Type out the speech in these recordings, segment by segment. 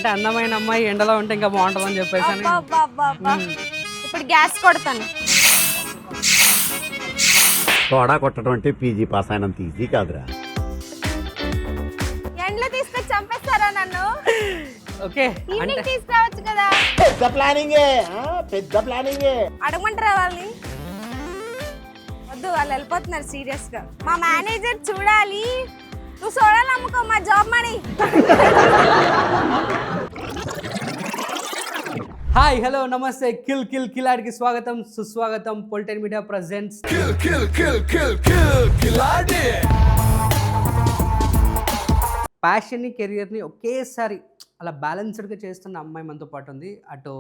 అంటే అందమైన అమ్మాయి ఎండలో ఉంటే ఇంకా బాగుంటుందని చెప్పేసి అని. ఇప్పుడు గ్యాస్ కొడతాను. సోడా కొట్టడం అంటే పీజీ పాస్ అయినంత ఈజీ కాదురా. ఎండ్లో తీసుకొచ్చి చంపేస్తారా నన్ను? ఓకే ఈవినింగ్ తీసుకురావచ్చు కదా. పెద్ద ప్లానింగే, పెద్ద ప్లానింగే. అడగమంటారా వాళ్ళని? వద్దు, వాళ్ళు వెళ్ళిపోతున్నారు సీరియస్ గా. మా మేనేజర్ చూడాలి. నువ్వు చూడాలి అమ్ముకో మా జాబ్ మనీ. హాయ్ హలో నమస్తే, కిల్ కిల్ కిలాడికి స్వాగతం సుస్వాగతం. పొలిటెన్ మీడియా ప్రెజెంట్స్ ప్యాషన్ని కెరియర్ని ఒకేసారి అలా బ్యాలెన్స్డ్గా చేస్తున్న అమ్మాయి మనతో పాటు ఉంది. అటు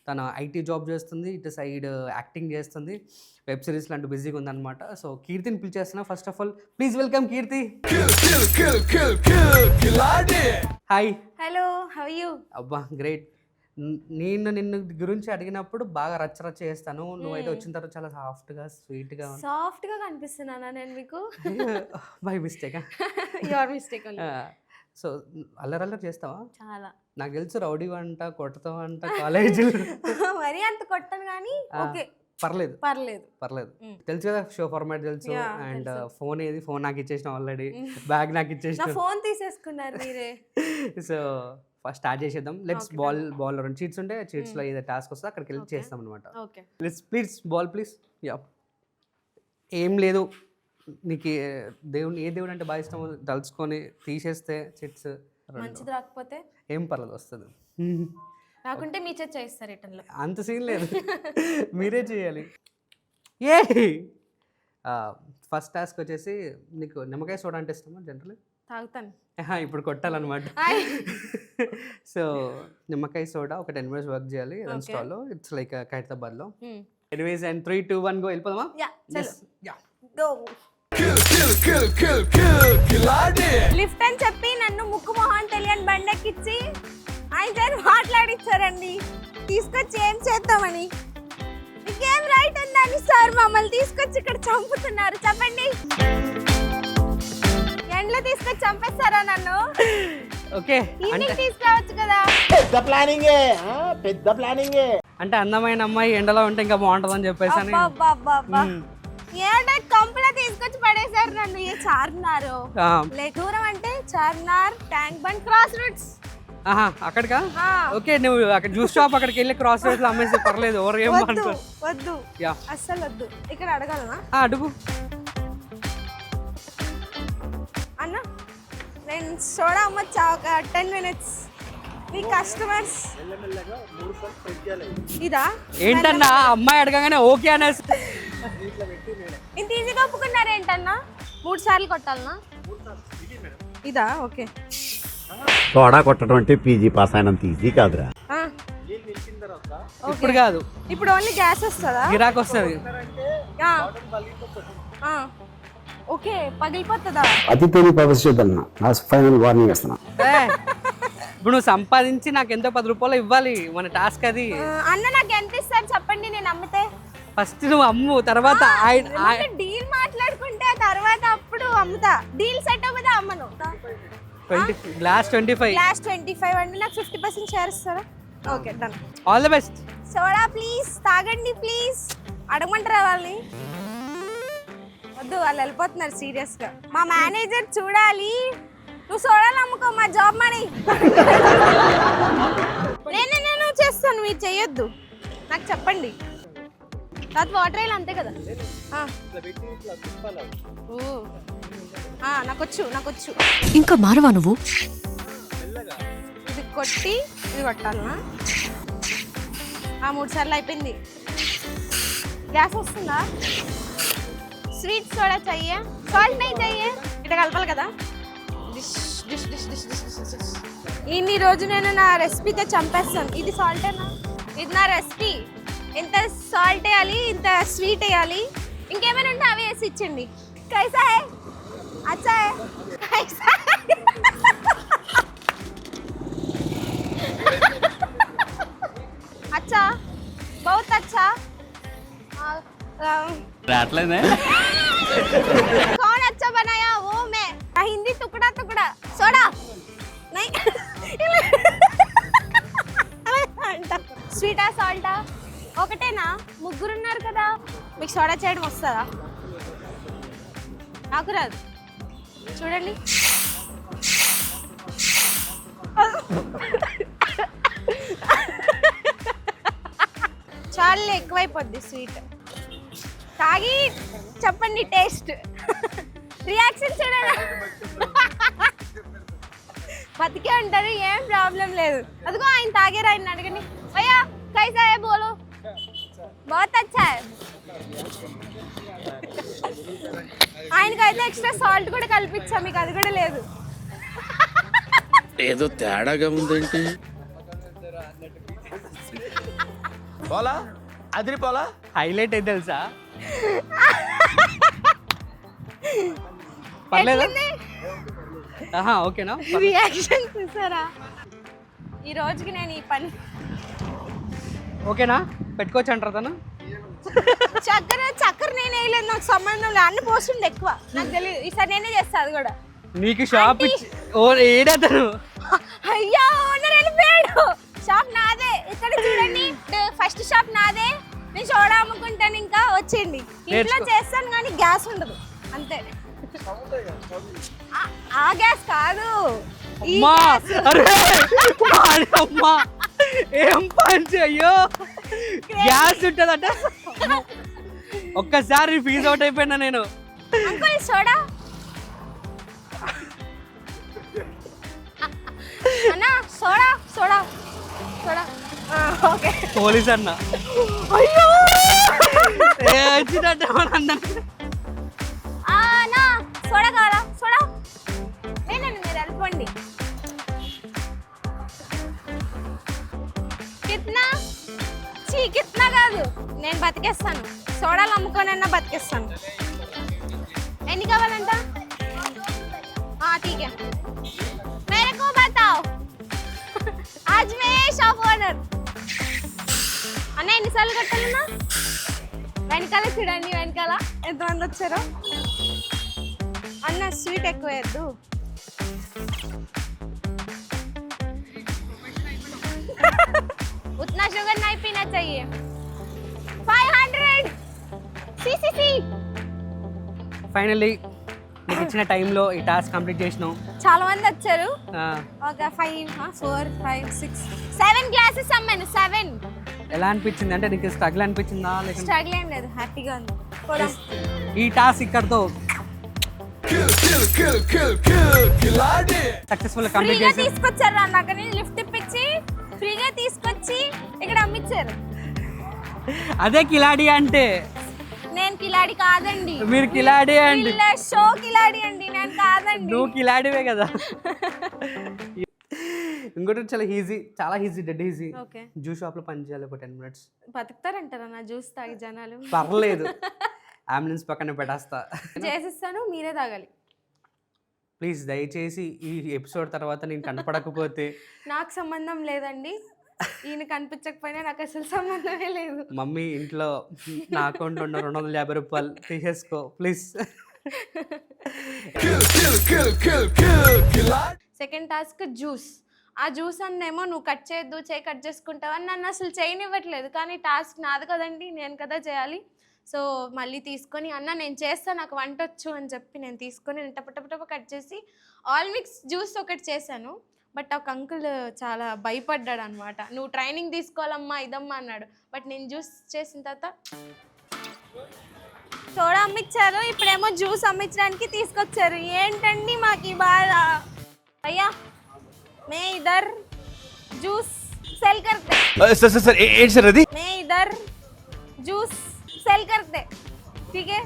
తన ఐటీ జాబ్ చేస్తుంది, ఇటు సైడ్ యాక్టింగ్ చేస్తుంది, వెబ్ సిరీస్ లాంటి బిజీగా ఉందన్నమాట. సో కీర్తిని పిలిచేస్తున్నా. First of all please welcome Keerthi. Hi. Hello, how you? అబ్బా గ్రేట్. నేను నిన్ను గురించి అడిగినప్పుడు బాగా రచ్చరచ్చ చేస్తాను, నువ్వైతే వచ్చిన తర్వాత చాలా సాఫ్ట్గా స్వీట్గా సాఫ్ట్గా కనిపిస్తున్నానా నేను మీకు? By mistake. Your mistake. So అల్లరల్లరి చేస్తావా? చాలా. నాకు తెలుసు రౌడీ అంట, కొడతావు అంట కాలేజీలో. మరీ అంత కొట్టను కానీ ఓకే పర్లేదు పర్లేదు పర్లేదు. తెలుసు కదా, షో ఫార్మాట్ తెలుసు. అండ్ ఫోన్ ఏది, ఫోన్ నాకు ఇచ్చేసిన ఆల్రెడీ, బ్యాగ్ నాకు ఇచ్చేసిన. ఫోన్ తీసేసుకున్నారు మీరే. సో ఫస్ట్ స్టార్ట్ చేసేద్దాం. లెట్స్ బాల్ రెండు చీట్స్ ఉంటే చీట్స్లో ఏదో టాస్క్ వస్తే అక్కడికి వెళ్ళి చేస్తాం అనమాట. Let's please ball please. Yeah, ఏం లేదు, నీకు దేవుని ఏ దేవుడు అంటే బాగా ఇష్టమో తలుచుకొని తీసేస్తే చిట్స్. మంచిది రాకపోతే ఏం పర్లేదు, వస్తుంది. రాకుంటే మీ చేత చేస్తారు రిటర్న్లో. అంత సీన్ లేదు, మీరే చేయాలి. ఏ ఫస్ట్ టాస్క్ వచ్చేసి, నీకు నిమ్మకాయ సోడా అంటే ఇష్టమా జనరల్లీ? తాగుతాను. ఇప్పుడు కొట్టాలన్నమాట. సో నిమ్మకాయ సోడా ఒక 10 minutes వర్క్ చేయాలి రన్ స్టాల్లో. ఇట్స్ లైక్ ఖైరతాబాద్లో. Anyways and 3, 2, 1 go. వెళ్ళిపోదామా? లిఫ్ట్ అని చెప్పి నన్ను ముక్కు మొహం తెలియని బండెక్కిచ్చి ఆయన మాట్లాడిచ్చారండి. తీసుకొచ్చి ఏం చేద్దామని? మీకేం రైట్ ఉందని సార్ మమ్మల్ని తీసుకొచ్చి ఇక్కడ చంపుతున్నారు? చెప్పండి. ఎండ్లో తీసుకొచ్చి చంపేస్తారా నన్ను? ఓకే, ఈవినింగ్ తీసుకురావచ్చు కదా. పెద్ద ప్లానింగే, పెద్ద ప్లానింగే. అంటే అందమైన అమ్మాయి ఎండలో ఉంటే ఇంకా బాగుంటుందని చెప్పేసి అని. ఏడ కంపలో తీసుకొచ్చి పడేశారు నన్ను. ఏ చార్మినార్ దూరం అంటే Charminar, tank bund, cross roads. అక్కడికా? ఓకే, నువ్వు అక్కడ జ్యూస్ షాప్ అక్కడికి వెళ్ళి క్రాస్ రోడ్స్ లో అమ్మేస్తే పర్లేదు. ఎవరు ఏం వద్దు, అస్సలు వద్దు. ఇక్కడ అడగాలనా? అడుగు అన్న. నేను సోడా అమ్మొచ్చా ఒక 10 minutes. మీ కస్టమర్స్ ఇదా? ఏంటన్నా అమ్మాయి అడగగానే ఓకే అనేసి ఇంత ఈజీగా ఒప్పుకున్నారు ఏంటన్నా? 3 సార్లు కొట్టాలనా? ఇదా? ఓకే. సోడా కొట్టడం అంటే పీజీ పాస్ అయినంత ఈజీ కాదురా. ఇప్పుడు కాదు, ఇప్పుడు ఓన్లీ గ్యాస్ వస్తుందా? గిరాక్ వస్తుంది. ఓకే, పగిలిపోతుందా? అతి తెలివి ప్రదర్శిద్దన్నా నా ఫైనల్ వార్నింగ్ ఇస్తున్నా. ఇప్పుడు నువ్వు సంపాదించి నాకు ఎంతో 10 రూపాయలు ఇవ్వాలి, మన టాస్క్ అది. అన్న నాకు ఎంత ఇస్తారు చెప్పండి, నేను అమ్మితే. ఫస్ట్ నువ్వు అమ్ము, తర్వాత డీల్ మాట్లాడుకుంటే ఆ తర్వాత అప్పుడు అమ్ముతా. డీల్ సెట్ అవ్వదా అమ్మను. గ్లాస్ 25 అంటే నాకు 50% షేర్ ఇస్తారా? Okay, done. All the best. Soda please తాగండి ప్లీజ్. అడగమంటారా వాళ్ళని? వద్దు, వాళ్ళు వెళ్ళిపోతున్నారు సీరియస్ గా. మా మేనేజర్ చూడాలి. నువ్వు సోడాలు అమ్ముకో మా జాబ్ మనీ. నేను చేస్తాను, మీరు చెయ్యొద్దు. నాకు చెప్పండి. తర్వాత వాటర్ వేయాలి అంతే కదా? నాకొచ్చు. ఇంకా మారవా నువ్వు? ఇది కొట్టి ఇది కొట్టాలనా? 3 సార్లు అయిపోయింది. గ్యాస్ వస్తుందా? స్వీట్ సోడా చెయ్యే, సాల్ట్ नहीं चाहिए. ఇట్లా కలపాలి కదా. ఇన్ని రోజు నేను నా రెసిపీతో చంపేస్తాను. ఇది సాల్టేనా? ఇది నా రెసిపీ. ఇంత సాల్ట్ వేయాలి, ఇంత స్వీట్ వేయాలి, ఇంకేమైనా ఉంటే అవి వేసి ఇచ్చండి. కైసా హై? అచ్చా హై? కైసా హై? अच्छा, बहुत अच्छा. कौन अच्छा बनाया? वो मैं. हिंदी टुकड़ा टुकड़ा. सोडा नहीं. స్వీటా సాల్టా ఒకటేనా? ముగ్గురున్నారు కదా, మీకు సోడా చేయడం వస్తుందా? నాకు రాదు, చూడండి. చాలా ఎక్కువైపోద్ది స్వీట్. తాగి చెప్పండి టేస్ట్, రియాక్షన్ చూడండి. బతికే ఉంటారు, ఏం ప్రాబ్లం లేదు. అదిగో ఆయన తాగారు, ఆయన అడగండి. భయ్యా కైసా హై బోలో. బహుత్ అచ్చా హై. ఆయనకైతే ఎక్స్ట్రా సాల్ట్ కూడా కల్పించా, మీకు అది కూడా లేదు. ఏదో తేడాగా ఉందేంటి? పోలా అదిరి పోలా. హైలైట్ అయితే తెలుసా? పర్లేదా? ఓకేనా? రియాక్షన్ చూసారా? ఈ రోజుకి నేను ఈ పని ఓకేనా? పెట్టుకోవచ్చు అంటారు తను. చక్కెర నేను వేయలేదు, నాకు సంబంధం లేదు. అన్ని పోస్తుంది ఎక్కువ, నాకు తెలియదు. ఈసారి నేనే చేస్తా అది కూడా. నీకు షాప్ ఏడతను? అయ్యా ఓనర్ వెళ్ళిపోయాడు. షాప్ నాదే, ఇక్కడ చూడండి. ఫస్ట్ షాప్ నాదే. నేను సోడా అమ్ముకుంటాను, ఇంకా వచ్చేయండి. ఇంట్లో చేస్తాను కానీ గ్యాస్ ఉండదు, అంతే. ఆ గ్యాస్ కాదు, ఈ గ్యాస్. అమ్మా ఏం పంచి, అయ్యో గ్యాస్ ఉంటుందట. ఒక్కసారి ఫీజ్ అవుట్ అయిపోయినా నేను. అంకుల్ సోడా అన్నా, soda soda soda. Okay police అన్న. అయ్యో వచ్చినట్టు అందరికి. అన్నా సోడా కావాలా? సోడా నేనండి, మీరు వెళ్ళిపోండి. కిత్నా కిత్నా కాదు, నేను బతికేస్తాను. సోడాలు అమ్ముకోనన్నా బతికేస్తాను. ఎన్ని కావాలంట? ठीक है, मेरे को बताओ. आज मैं शॉप ओनर. అన్న ఎన్నిసార్లు కట్టాలన్నా? వెనకాల చూడండి, వెనకాల ఎంతమంది వచ్చారో. అన్న స్వీట్ ఎక్కువ వేయద్దు. उतना शुगर नहीं पीना चाहिए. 500 सीसीसी. ఫైనల్లీ నీకు ఇచ్చిన టైంలో ఈ టాస్క్ కంప్లీట్ చేసినాం. చాలా మంది వచ్చారు. ఒక 5 4 5 6 7 గ్లాసెస్ అమ్మాను. 7. ఎలా అనిపించింది అంటే నీకు స్ట్రగుల్ అనిపించిందా లేక? స్ట్రగుల్ ఏం లేదు, హ్యాపీగా ఉంది. పోదాం. ఈ టాస్క్ ఇక్కడతో సక్సెస్ఫుల్ కంప్లీట్ ఫ్రీగా చేసి తీసుకొచ్చారు అన్నాక నేను లిఫ్ట్ ఇప్పించి ఫ్రీగా తీసుకొచ్చి ఇక్కడ అమ్మించారు. అదే కిలాడి అంటే. నేను కిలాడి కాదండి, మీరు కిలాడి అండి. షో కిలాడి అండి, నేను కాదండి. నువ్వు కిలాడివే కదా. ఇంకోటి చాలా easy dead easy. Okay, juice shop లో పని చేయాలి ఒక 10 minutes. బతుకుతారంటారా నా జ్యూస్ తాగి జనాలు? పర్లేదు, అంబులెన్స్ పక్కన పెట్టేస్తా. చేసిస్తాను, మీరే తాగాలి ప్లీజ్. దయచేసి ఈ ఎపిసోడ్ తర్వాత నేను కనపడకపోతే నాకు సంబంధం లేదండి. ఈయన కనిపించకపోయినా నాకు అసలు సంబంధమే లేదు. మమ్మీ ఇంట్లో నా అకౌంట్లో ఉన్న 250 రూపాయలు తీసేసుకో ప్లీజ్. Second task juice. ఆ జ్యూస్ అన్నేమో నువ్వు కట్ చేయొద్దు, కట్ చేసుకుంటావు అని నన్ను అసలు చేయనివ్వట్లేదు. కానీ టాస్క్ నాది కదండి, నేను కదా చేయాలి. సో మళ్ళీ తీసుకొని అన్న నేను చేస్తాను, నాకు వంట వచ్చు అని చెప్పి నేను తీసుకొని నేను టప కట్ చేసి ఆల్ మిక్స్ జ్యూస్ ఒకటి చేశాను. బట్ ఒక అంకుల్ చాలా భయపడ్డాడు అనమాట. నువ్వు ట్రైనింగ్ తీసుకోవాలమ్మా ఇదమ్మా అన్నాడు. బట్ నేను జ్యూస్ చేసిన తర్వాత సోడా అమ్మించారు, ఇప్పుడేమో జ్యూస్ అమ్మించడానికి తీసుకొచ్చారు. ఏంటండి మాకు ఈ బాధ? అయ్యా మే ఇదర్ జ్యూస్ సెల్ కర్తే. సార్ ఏంటి సార్ అది? మే ఇదర్ జ్యూస్ सेल करते, ठीक है,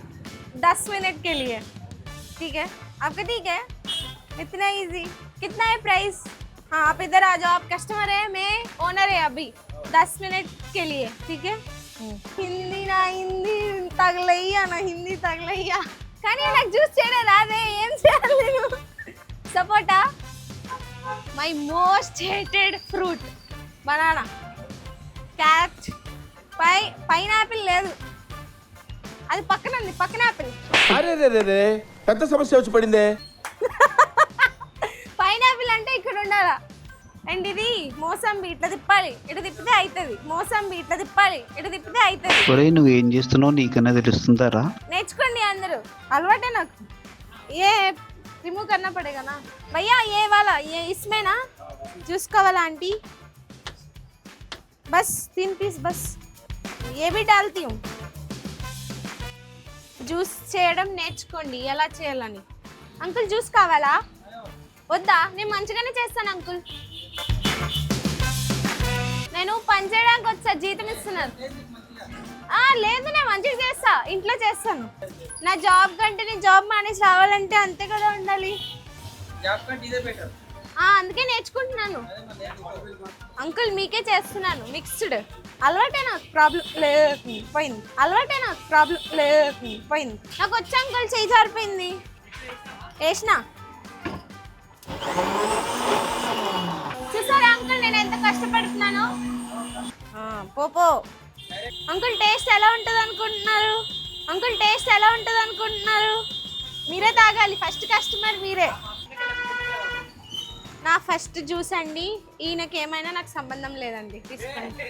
10 मिनट के लिए. ठीक है, आपका ठीक है? इतना इजी. कितना है प्राइस? हाँ आप इधर आ जाओ, आप कस्टमर है, मैं ओनर है अभी. 10 मिनट के लिए, ठीक है. हिंदी ना हिंदी तगलैया ना हिंदी तगलैया. కానీ నాకు జ్యూస్ చేయడం రాదే, ఏం చేయాలి నేను? Sapota, my most hated fruit. Banana, carrot, pineapple లేదు, అది పక్కన ఉంది, పక్కన ఆపిల్. అరే రే పెద్ద సమస్య వచ్చి పడిందే. పైనాపిల్ అంటే ఇక్కడ ఉండాలా? అండ్ ఇది మోసంబి ఇట్లా తిప్పాలి, ఇటు తిప్పితే అవుతుంది. మోసంబి ఇట్లా తిప్పాలి, ఇటు తిప్పితే అవుతుంది. ఒరే నువ్వు ఏం చేస్తున్నావు నీకన్నా తెలుస్తుందారా? నేర్చుకోండి అందరూ, అలవాటే నాకు. ఏ रिमूव करना पड़ेगा ना भैया, ये वाला ये इसमें ना जूस का वाला आंटी, बस 3 पीस बस, ये भी डालती हूँ. జ్యూస్ చేయడం నేర్చుకోండి ఎలా చేయాలని. అంకుల్ జ్యూస్ కావాలా వద్దా? నేను మంచిగానే చేస్తాను అంకుల్. నేను పని చేయడానికి వచ్చా, జీతం ఇస్తున్నారు. లేదు నేను మంచిగా చేస్తా, ఇంట్లో చేస్తాను. నా జాబ్ కంటే నేను జాబ్ మానేసి రావాలంటే అంతే కదా ఉండాలి. అందుకే నేర్చుకుంటున్నాను అంకుల్, మీకే చేస్తున్నాను. మిక్స్డ్ అలవాటే, నాకు ప్రాబ్లం లేదు పోయింది. అలవాటే, నాకు ప్రాబ్లం లేదు పోయింది. నాకు వచ్చి అంకుల్ చేయి జారిపోయింది, వేసిన. చూసారా అంకుల్ నేను ఎంత కష్టపడుతున్నాను. పో అంకుల్, టేస్ట్ ఎలా ఉంటుంది అనుకుంటున్నారు? అంకుల్ టేస్ట్ ఎలా ఉంటుంది అనుకుంటున్నారు? మీరే తాగాలి, ఫస్ట్ కస్టమర్ మీరే. నా ఫస్ట్ జ్యూస్ అండి, ఈయనకి ఏమైనా నాకు సంబంధం లేదండి, తీసుకోండి.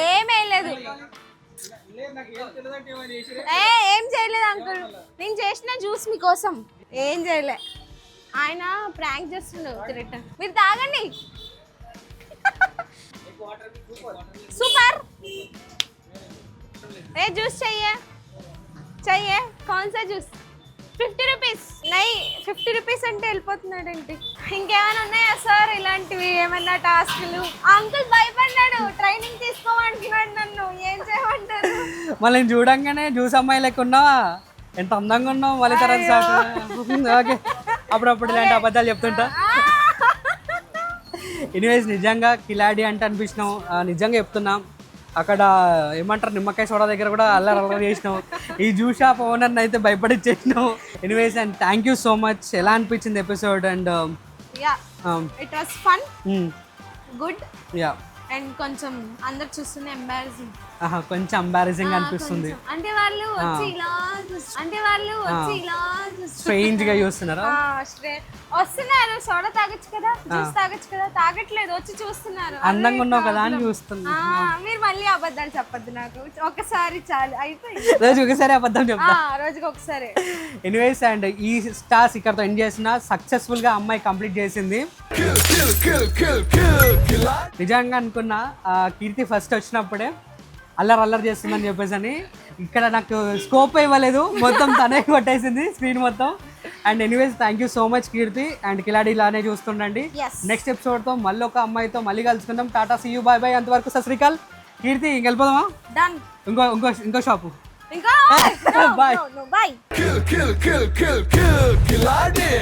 ఏమేం లేదు, ఏం చేయలేదు అంకుల్. నేను చేసిన జ్యూస్ మీకోసం, ఏం చేయలే. ఆయన ప్రాంక్ చేస్తుండు. మీరు తాగండి. सुपर ये जूस चाहिए कौन सा जूस? 50 రూపీస్ नहीं 50 రూపీస్ అంటే వెళ్ళిపోతున్నాడండి. ఇంకేమైనా ఉన్నాయా సార్ ఇలాంటివి ఏమన్నా టాస్క్లు? అంకుల్ భయపడ్డాడు, ట్రైనింగ్ తీసుకోమంటున్నాడు నన్ను. ఏం చేయమంటారు? మళ్ళీ చూడంగానే జ్యూస్ అమ్మాయి లెక్క ఉన్నావా, ఎంత అందంగా ఉన్నావు. మళ్ళీ తర్వాత ఓకే, అప్పుడప్పుడు ఇలాంటి అబద్ధాలు చెప్తుంటా. ఎనీవేస్ నిజంగా కిలాడి అంటే అనిపించినాం, నిజంగా చెప్తున్నాం. అక్కడ ఏమంటారు నిమ్మకాయ సోడా దగ్గర కూడా అల్లరి చేసినాం. ఈ జ్యూస్ షాప్ ఓనర్ని అయితే భయపడిచ్చేసినాం. Anyways and thank you so much. ఎలా అనిపించింది episode? And it was fun, good. Yeah, and కొంచెం అందరు చూస్తూనే ఎంబారసింగ్, కొంచెం ఎంబారసింగ్ అనిపిస్తుంది. అంటే వాళ్ళు వచ్చి ఇలా స్ట్రేంజ్ గా చూస్తున్నారా? వస్తున్నారు, సోడా తాగొచ్చు కదా, జ్యూస్ తాగొచ్చు కదా, తాగట్లేదు, వచ్చి చూస్తున్నారు. అందంగా ఉన్నావు కదా అని చూస్తున్నా. మీరు మళ్ళీ అబద్ధాలు చెప్పద్దు, నాకు ఒకసారి చాలు, అయిపోయింది. రోజు ఒకసారి అబద్ధం చెప్తా, రోజుకి ఒకసారి. ఎనీవేస్ అండ్ ఈ స్టార్స్ ఇక్కడతో ఎండ్ చేసిన సక్సెస్ఫుల్ గా అమ్మాయి కంప్లీట్ చేసింది. నిజంగా అనుకున్నా కీర్తి ఫస్ట్ వచ్చినప్పుడే అల్లరి చేస్తుందని చెప్పేసి అని. ఇక్కడ నాకు స్కోప్ ఇవ్వలేదు, మొత్తం తనే కొట్టేసింది స్క్రీన్ మొత్తం. And anyways thank you so much Keerthi. And కిలాడి ఇలానే చూస్తుండండి. నెక్స్ట్ ఎపిసోడ్తో మళ్ళీ ఒక అమ్మాయితో మళ్ళీ కలుసుకుందాం. Tata see you, bye bye. అంతవరకు సత్ శ్రీ అకాల్. కీర్తి ఇంకెళ్ళిపోదామా? ఇంకో షాపు. ఇంకా bye bye. Kill, kill, kill, kill, kill, Killarney.